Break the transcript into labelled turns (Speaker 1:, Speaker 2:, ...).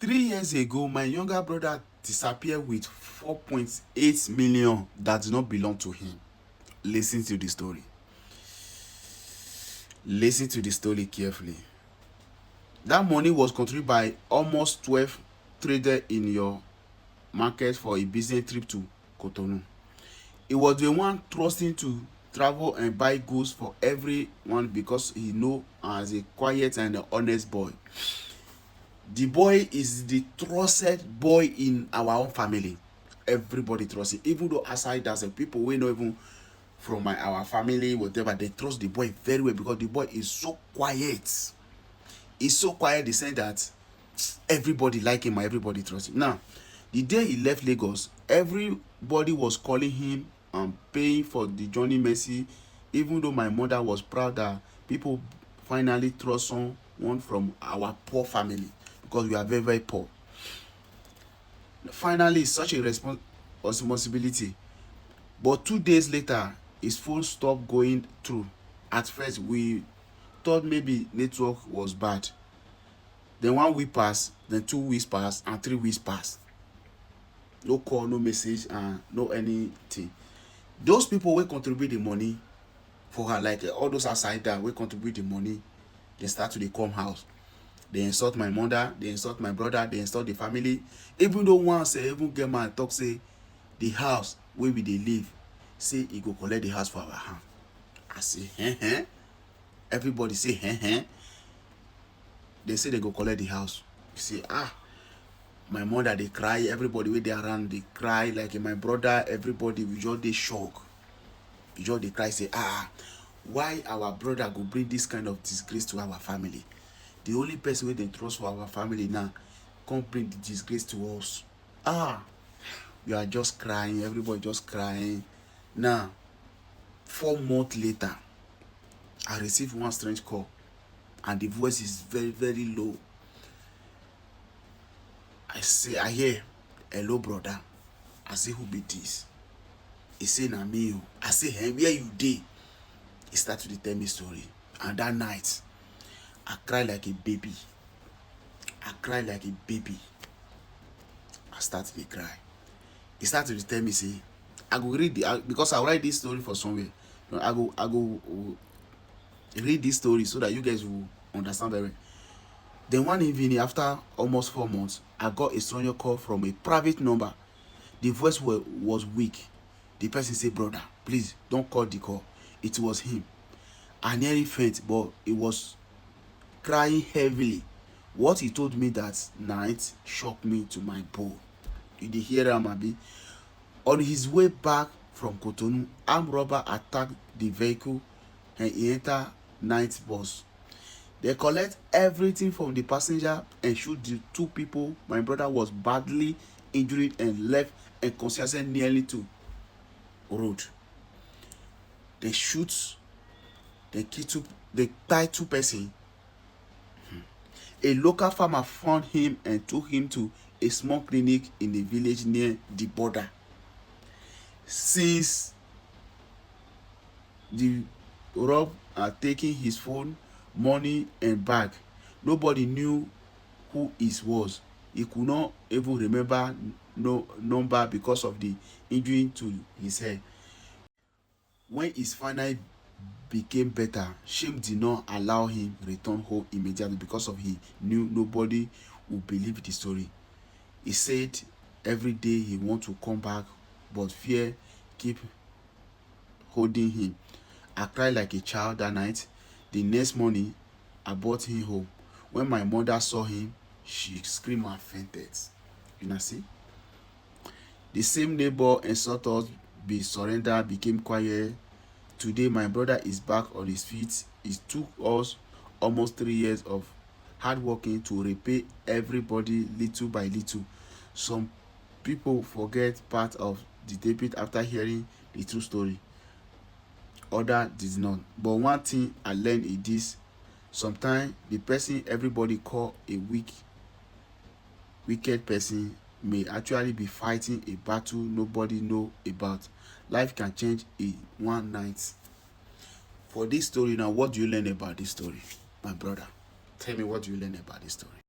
Speaker 1: 3 years ago, my younger brother disappeared with 4.8 million that did not belong to him. Listen to the story. Listen to the story carefully. That money was contributed by almost 12 traders in your market for a business trip to Cotonou. He was the one trusting to travel and buy goods for everyone because he know as a quiet and honest boy. The boy is the trusted boy in our own family. Everybody trusts him, even though aside there's people we know even from our family, whatever, they trust the boy very well because the boy is so quiet. He's so quiet, the sense that everybody like him and everybody trusts him. Now, the day he left Lagos, everybody was calling him and paying for the journey mercy, even though my mother was proud that people finally trust someone from our poor family because we are very, very poor. Finally, it's such a responsibility. But 2 days later, his phone stopped going through. At first, we thought maybe network was bad. Then 1 week passed, then 2 weeks passed, and 3 weeks passed. No call, no message, and no anything. Those people will contribute the money for her, like all those outside that will contribute the money, they start to come house. They insult my mother, they insult my brother, they insult the family. Even though once even get man talk say the house where we dey live, say he go collect the house for our hand. I say, everybody say, They say they go collect the house. You say, my mother they cry, everybody wey dey around they cry, like my brother, everybody we just dey shock. We just dey cry, say, why our brother go bring this kind of disgrace to our family? The only person wey they trust for our family now come bring the disgrace to us. We are just crying, everybody just crying. Now, 4 months later, I received one strange call and the voice is very, very low. I hear, hello brother. I say, who be this? He say, na me. I say, hey, where you dey? He started to tell me story. And that night, I cried like a baby. I cried like a baby. I started to cry. He started to tell me, say, I go read because I write this story for somewhere. I go read this story so that you guys will understand very well. Then one evening, after almost 4 months, I got a stranger call from a private number. The voice was weak. The person said, brother, please don't call the call. It was him. I nearly faint, but he was crying heavily. What he told me that night shocked me to my bone. You did hear him, Abi? On his way back from Cotonou, armed robber attacked the vehicle and he entered night bus. They collect everything from the passenger and shoot the 2 people. My brother was badly injured and left unconscious nearly to road. They shoot, they kill they tie 2 persons. A local farmer found him and took him to a small clinic in the village near the border. Since the robbers are taking his phone, money and bag, nobody knew who it was. He could not even remember no number because of the injury to his head. When his finally became better, shame did not allow him return home immediately because of he knew nobody would believe the story. He said every day he want to come back, but fear keep holding him. I cried like a child that night. The next morning, I brought him home. When my mother saw him, she screamed and fainted. You know, see? The same neighbor insulted us, be surrendered, became quiet. Today, my brother is back on his feet. It took us almost 3 years of hard working to repay everybody little by little. Some people forget part of the debit after hearing the true story. Others did not. But one thing I learned is this: sometimes the person everybody call a wicked person may actually be fighting a battle nobody know about. Life can change in one night. For this story now, what do you learn about this story, my brother? Tell me, what do you learn about this story?